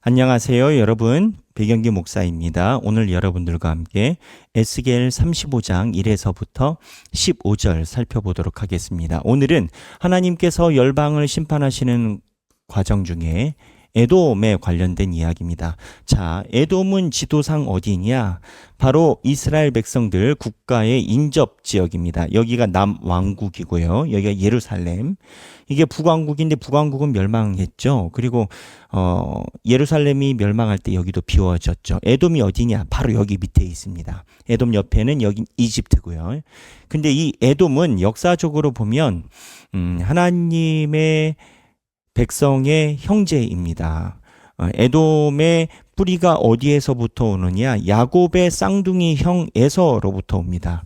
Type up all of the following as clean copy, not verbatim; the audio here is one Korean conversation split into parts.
안녕하세요, 여러분. 배경기 목사입니다. 오늘 여러분들과 함께 에스겔 35장 1에서부터 15절 살펴보도록 하겠습니다. 오늘은 하나님께서 열방을 심판하시는 과정 중에 에돔에 관련된 이야기입니다. 자, 에돔은 지도상 어디냐? 바로 이스라엘 백성들 국가의 인접 지역입니다. 여기가 남왕국이고요. 여기가 예루살렘. 이게 북왕국인데 북왕국은 멸망했죠. 그리고 예루살렘이 멸망할 때 여기도 비워졌죠. 에돔이 어디냐? 바로 여기 밑에 있습니다. 에돔 옆에는 여기 이집트고요. 근데 이 에돔은 역사적으로 보면 하나님의 백성의 형제입니다. 에돔의 뿌리가 어디에서부터 오느냐? 야곱의 쌍둥이 형 에서로부터 옵니다.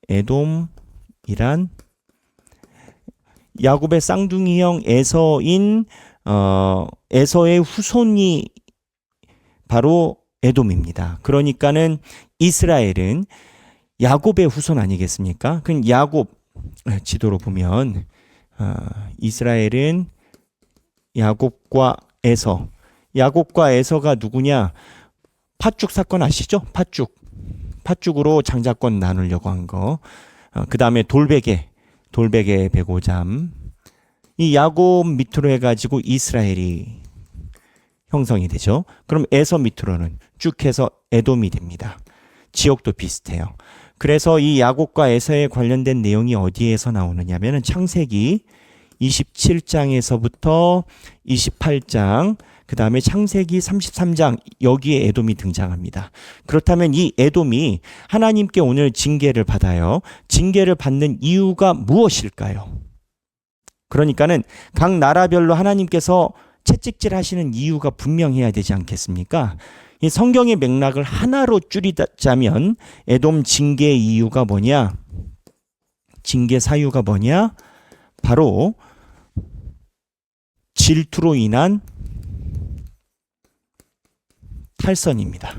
에돔이란 야곱의 쌍둥이 형 에서인 에서의 후손이 바로 에돔입니다. 그러니까는 이스라엘은 야곱의 후손 아니겠습니까? 그럼 야곱 지도로 보면 이스라엘은 야곱과 야곱과 에서가 누구냐? 팥죽 사건 아시죠? 팥죽으로 장자권 나누려고 한 거. 그 다음에 돌베개 베고잠. 이 야곱 밑으로 해가지고 이스라엘이 형성이 되죠. 그럼 에서 밑으로는 쭉 해서 에돔이 됩니다. 지역도 비슷해요. 그래서 이 야곱과 에서에 관련된 내용이 어디에서 나오느냐면은 창세기 27장에서부터 28장, 그 다음에 창세기 33장, 여기에 에돔이 등장합니다. 그렇다면 이 에돔이 하나님께 오늘 징계를 받아요. 징계를 받는 이유가 무엇일까요? 그러니까는 각 나라별로 하나님께서 채찍질 하시는 이유가 분명해야 되지 않겠습니까? 이 성경의 맥락을 하나로 줄이자면 에돔 징계의 이유가 뭐냐? 징계 사유가 뭐냐? 바로 질투로 인한 탈선입니다.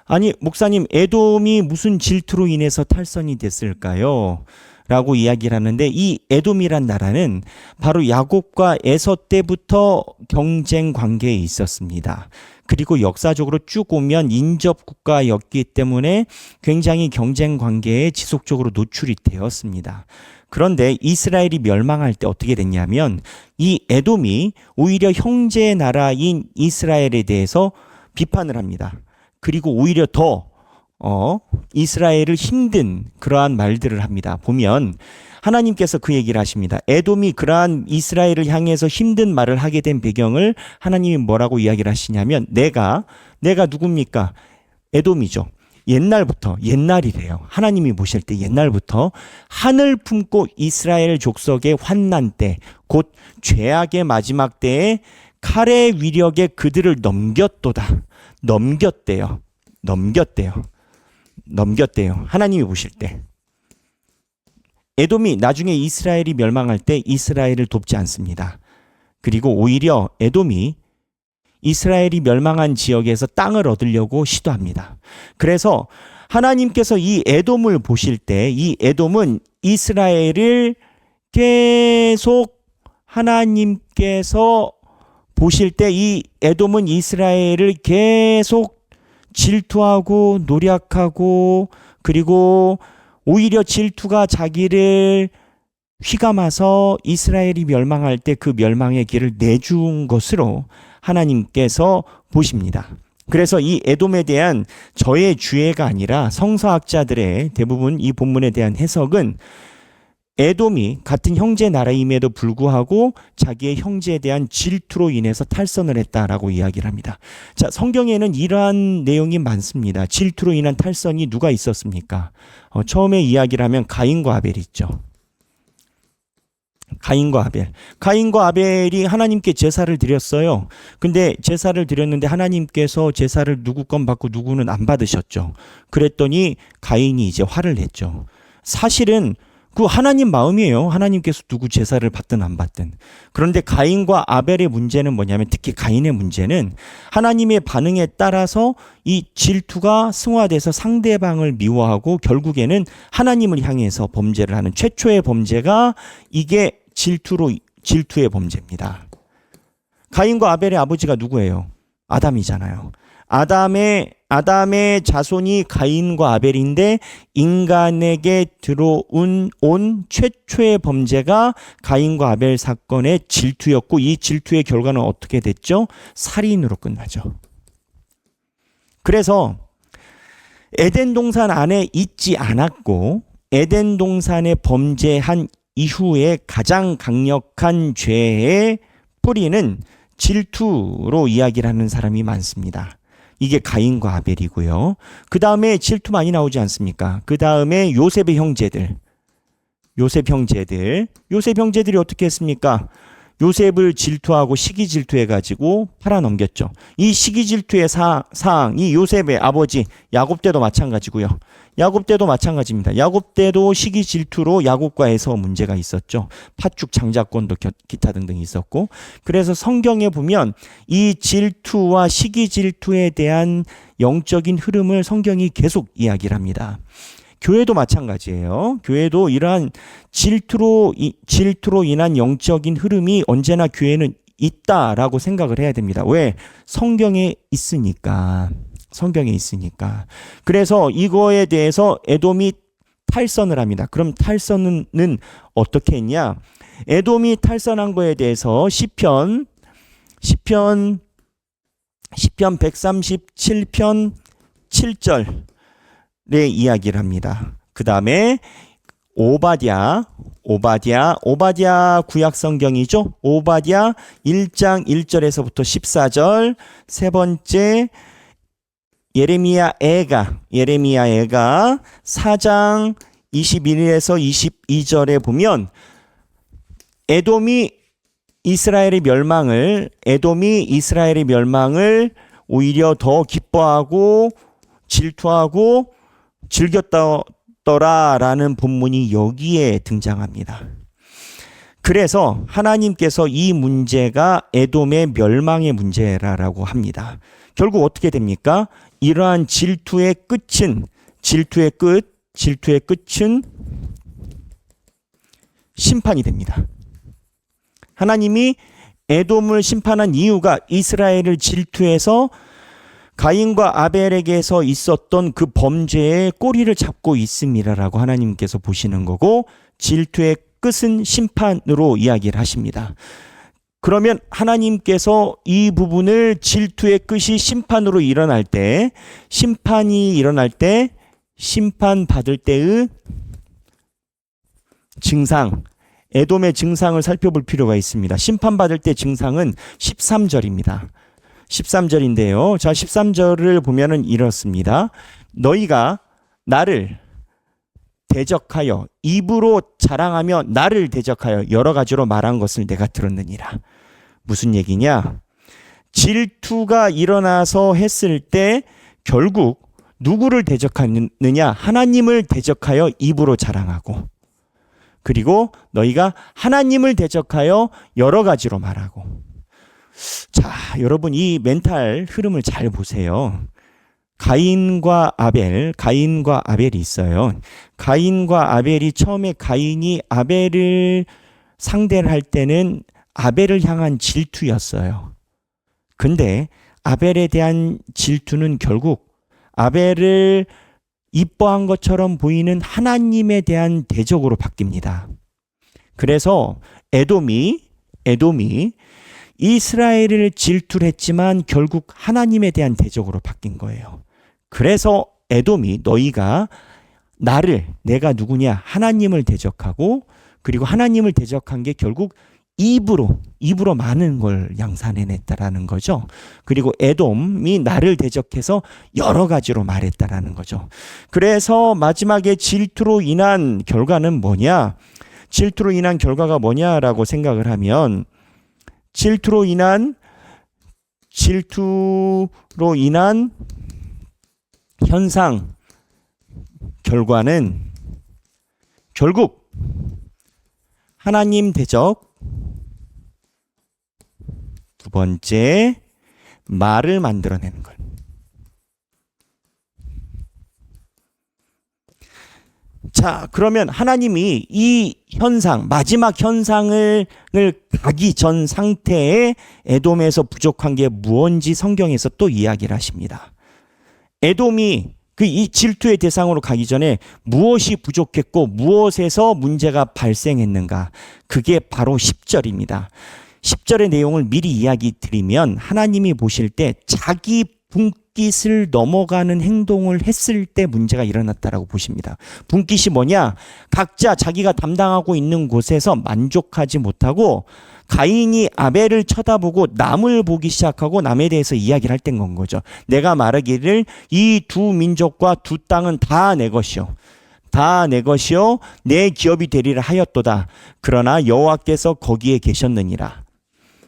아니, 목사님, 에돔이 무슨 질투로 인해서 탈선이 됐을까요? 라고 이야기를 하는데, 이 에돔이란 나라는 바로 야곱과 에서 때부터 경쟁 관계에 있었습니다. 그리고 역사적으로 쭉 오면 인접 국가였기 때문에 굉장히 경쟁 관계에 지속적으로 노출이 되었습니다. 그런데 이스라엘이 멸망할 때 어떻게 됐냐면 이 에돔이 오히려 형제 나라인 이스라엘에 대해서 비판을 합니다. 그리고 오히려 더 이스라엘을 힘든 그러한 말들을 합니다. 보면 하나님께서 그 얘기를 하십니다. 에돔이 그러한 이스라엘을 향해서 힘든 말을 하게 된 배경을 하나님이 뭐라고 이야기를 하시냐면 내가 누굽니까? 에돔이죠. 옛날이래요. 하나님이 보실 때 옛날부터 하늘 품고 이스라엘 족속의 환난 때, 곧 죄악의 마지막 때에 칼의 위력에 그들을 넘겼대요. 하나님이 보실 때. 에돔이 나중에 이스라엘이 멸망할 때 이스라엘을 돕지 않습니다. 그리고 오히려 에돔이 이스라엘이 멸망한 지역에서 땅을 얻으려고 시도합니다. 그래서 하나님께서 이 에돔을 보실 때 이 에돔은 이스라엘을 계속 하나님께서 보실 때 이 에돔은 이스라엘을 계속 질투하고 노략하고 그리고 오히려 질투가 자기를 휘감아서 이스라엘이 멸망할 때 그 멸망의 길을 내준 것으로 하나님께서 보십니다. 그래서 이 에돔에 대한 저의 주의가 아니라 성서학자들의 대부분 이 본문에 대한 해석은 에돔이 같은 형제 나라임에도 불구하고 자기의 형제에 대한 질투로 인해서 탈선을 했다라고 이야기를 합니다. 자, 성경에는 이러한 내용이 많습니다. 질투로 인한 탈선이 누가 있었습니까? 처음에 이야기를 하면 가인과 아벨이 있죠. 가인과 아벨이 하나님께 제사를 드렸어요. 근데 제사를 드렸는데 하나님께서 제사를 누구 건 받고 누구는 안 받으셨죠. 그랬더니 가인이 이제 화를 냈죠. 사실은 그 하나님 마음이에요. 하나님께서 누구 제사를 받든 안 받든. 그런데 가인과 아벨의 문제는 뭐냐면, 특히 가인의 문제는 하나님의 반응에 따라서 이 질투가 승화돼서 상대방을 미워하고 결국에는 하나님을 향해서 범죄를 하는 최초의 범죄가 이게 질투의 범죄입니다. 가인과 아벨의 아버지가 누구예요? 아담이잖아요. 아담의 자손이 가인과 아벨인데 인간에게 들어온 최초의 범죄가 가인과 아벨 사건의 질투였고 이 질투의 결과는 어떻게 됐죠? 살인으로 끝나죠. 그래서 에덴 동산 안에 있지 않았고 에덴 동산에 범죄한 이후에 가장 강력한 죄의 뿌리는 질투로 이야기를 하는 사람이 많습니다. 이게 가인과 아벨이고요. 그 다음에 질투 많이 나오지 않습니까? 그 다음에 요셉의 형제들. 요셉 형제들이 어떻게 했습니까? 요셉을 질투하고 시기 질투해가지고 팔아넘겼죠. 이 시기 질투의 사항, 이 요셉의 아버지 야곱 때도 마찬가지고요. 야곱 때도 마찬가지입니다. 야곱 때도 시기 질투로 야곱과 에서 문제가 있었죠. 팥죽 장자권도 기타 등등 있었고. 그래서 성경에 보면 이 질투와 시기 질투에 대한 영적인 흐름을 성경이 계속 이야기를 합니다. 교회도 마찬가지예요. 교회도 이러한 질투로 인한 영적인 흐름이 언제나 교회는 있다라고 생각을 해야 됩니다. 왜? 성경에 있으니까. 그래서 이거에 대해서 에돔이 탈선을 합니다. 그럼 탈선은 어떻게 했냐? 에돔이 탈선한 거에 대해서 시편 137편 7절 이야기를 합니다. 그 다음에 오바댜 구약 성경이죠. 오바댜 1장 1절에서부터 14절. 세 번째 예레미야 애가 4장 21에서 22절에 보면 에돔이 이스라엘의 멸망을 오히려 더 기뻐하고 질투하고 즐겼더라라는 본문이 여기에 등장합니다. 그래서 하나님께서 이 문제가 에돔의 멸망의 문제라고 합니다. 결국 어떻게 됩니까? 이러한 질투의 끝은 심판이 됩니다. 하나님이 에돔을 심판한 이유가 이스라엘을 질투해서 가인과 아벨에게서 있었던 그 범죄의 꼬리를 잡고 있음이라고 하나님께서 보시는 거고 질투의 끝은 심판으로 이야기를 하십니다. 그러면 하나님께서 이 부분을 질투의 끝이 심판으로 일어날 때 심판받을 때의 증상, 에돔의 증상을 살펴볼 필요가 있습니다. 심판받을 때 증상은 13절입니다. 13절인데요. 자, 13절을 보면은 이렇습니다. 너희가 나를 대적하여 입으로 자랑하며 나를 대적하여 여러 가지로 말한 것을 내가 들었느니라. 무슨 얘기냐? 질투가 일어나서 했을 때 결국 누구를 대적하느냐? 하나님을 대적하여 입으로 자랑하고 그리고 너희가 하나님을 대적하여 여러 가지로 말하고. 자, 여러분 이 멘탈 흐름을 잘 보세요. 가인과 아벨이 있어요. 가인과 아벨이 처음에 가인이 아벨을 상대를 할 때는 아벨을 향한 질투였어요. 근데 아벨에 대한 질투는 결국 아벨을 이뻐한 것처럼 보이는 하나님에 대한 대적으로 바뀝니다. 그래서 에돔이 이스라엘을 질투를 했지만 결국 하나님에 대한 대적으로 바뀐 거예요. 그래서 에돔이 너희가 내가 누구냐? 하나님을 대적하고 그리고 하나님을 대적한 게 결국 입으로 많은 걸 양산해냈다라는 거죠. 그리고 에돔이 나를 대적해서 여러 가지로 말했다라는 거죠. 그래서 마지막에 질투로 인한 결과는 뭐냐? 질투로 인한 결과가 뭐냐라고 생각을 하면 질투로 인한 현상 결과는 결국 하나님 대적, 두 번째 말을 만들어내는 것. 자, 그러면 하나님이 이 현상, 마지막 현상을 가기 전 상태에 에돔에서 부족한 게 무언지 성경에서 또 이야기를 하십니다. 에돔이 이 질투의 대상으로 가기 전에 무엇이 부족했고 무엇에서 문제가 발생했는가? 그게 바로 10절입니다. 10절의 내용을 미리 이야기 드리면 하나님이 보실 때 자기 분깃을 넘어가는 행동을 했을 때 문제가 일어났다라고 보십니다. 분깃이 뭐냐? 각자 자기가 담당하고 있는 곳에서 만족하지 못하고 가인이 아벨을 쳐다보고 남을 보기 시작하고 남에 대해서 이야기를 할 땐 건 거죠. 내가 말하기를 이 두 민족과 두 땅은 다 내 것이요. 다 내 것이요. 내 기업이 되리라 하였도다. 그러나 여호와께서 거기에 계셨느니라.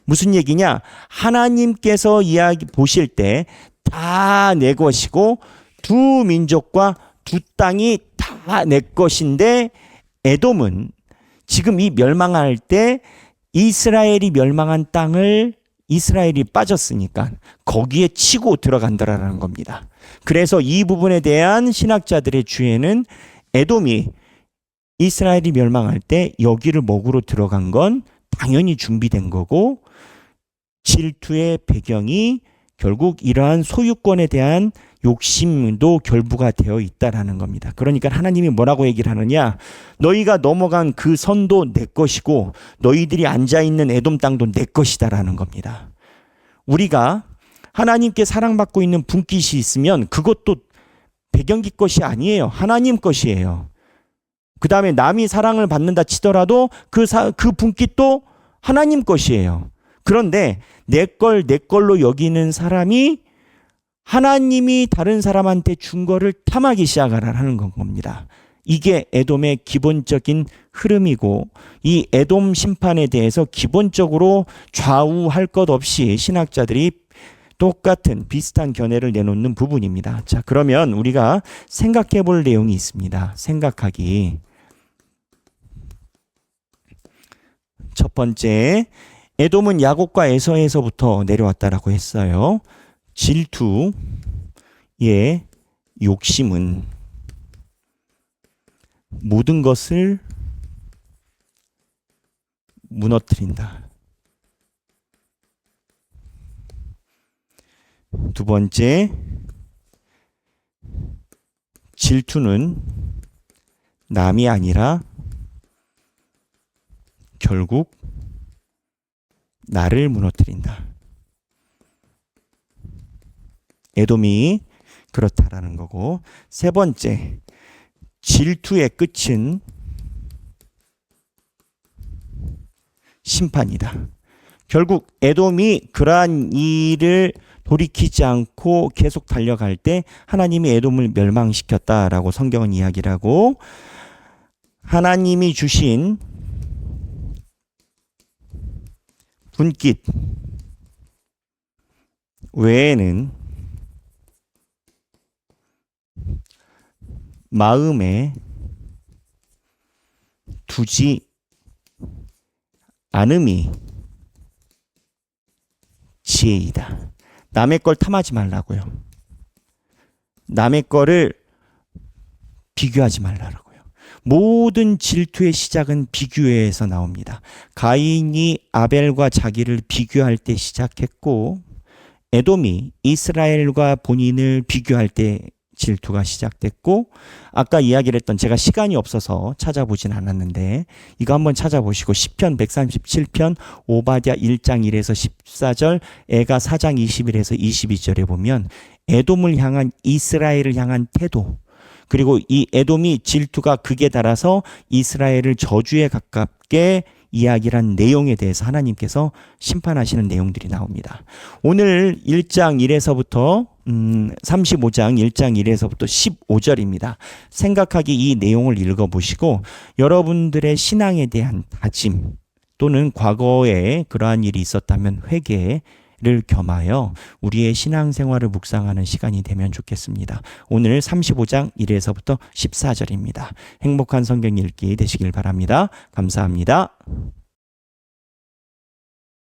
무슨 얘기냐? 하나님께서 이야기 보실 때 다 내 것이고 두 민족과 두 땅이 다 내 것인데 에돔은 지금 이 멸망할 때 이스라엘이 멸망한 땅을 이스라엘이 빠졌으니까 거기에 치고 들어간다라는 겁니다. 그래서 이 부분에 대한 신학자들의 주에는 에돔이 이스라엘이 멸망할 때 여기를 먹으러 들어간 건 당연히 준비된 거고 질투의 배경이 결국 이러한 소유권에 대한 욕심도 결부가 되어 있다라는 겁니다. 그러니까 하나님이 뭐라고 얘기를 하느냐? 너희가 넘어간 그 선도 내 것이고 너희들이 앉아있는 에돔 땅도 내 것이다라는 겁니다. 우리가 하나님께 사랑받고 있는 분깃이 있으면 그것도 배경기 것이 아니에요. 하나님 것이에요. 그 다음에 남이 사랑을 받는다 치더라도 그 분깃도 하나님 것이에요. 그런데 내 걸로 여기는 사람이 하나님이 다른 사람한테 준 거를 탐하기 시작하라는 겁니다. 이게 에돔의 기본적인 흐름이고 이 에돔 심판에 대해서 기본적으로 좌우할 것 없이 신학자들이 똑같은 비슷한 견해를 내놓는 부분입니다. 자, 그러면 우리가 생각해 볼 내용이 있습니다. 생각하기. 첫 번째, 에돔은 야곱과 에서에서부터 내려왔다라고 했어요. 질투의 욕심은 모든 것을 무너뜨린다. 두 번째, 질투는 남이 아니라 결국 나를 무너뜨린다. 에돔이 그렇다라는 거고, 세 번째, 질투의 끝은 심판이다. 결국 에돔이 그러한 일을 돌이키지 않고 계속 달려갈 때 하나님이 에돔을 멸망시켰다라고 성경은 이야기를 하고, 하나님이 주신 분깃 외에는 마음에 두지 않음이 지혜이다. 남의 걸 탐하지 말라고요. 남의 거를 비교하지 말라고요. 모든 질투의 시작은 비교에서 나옵니다. 가인이 아벨과 자기를 비교할 때 시작했고, 에돔이 이스라엘과 본인을 비교할 때 질투가 시작됐고, 아까 이야기를 했던, 제가 시간이 없어서 찾아보진 않았는데 이거 한번 찾아보시고 시편 137편 오바댜 1장 1에서 14절, 애가 4장 21에서 22절에 보면 에돔을 향한 이스라엘을 향한 태도, 그리고 이 에돔이 질투가 극에 달아서 이스라엘을 저주에 가깝게 이야기를 한 내용에 대해서 하나님께서 심판하시는 내용들이 나옵니다. 오늘 1장 1에서부터 35장 1장 1에서부터 15절입니다. 생각하기 이 내용을 읽어보시고 여러분들의 신앙에 대한 다짐 또는 과거에 그러한 일이 있었다면 회개를 겸하여 우리의 신앙생활을 묵상하는 시간이 되면 좋겠습니다. 오늘 35장 1에서부터 14절입니다. 행복한 성경 읽기 되시길 바랍니다. 감사합니다.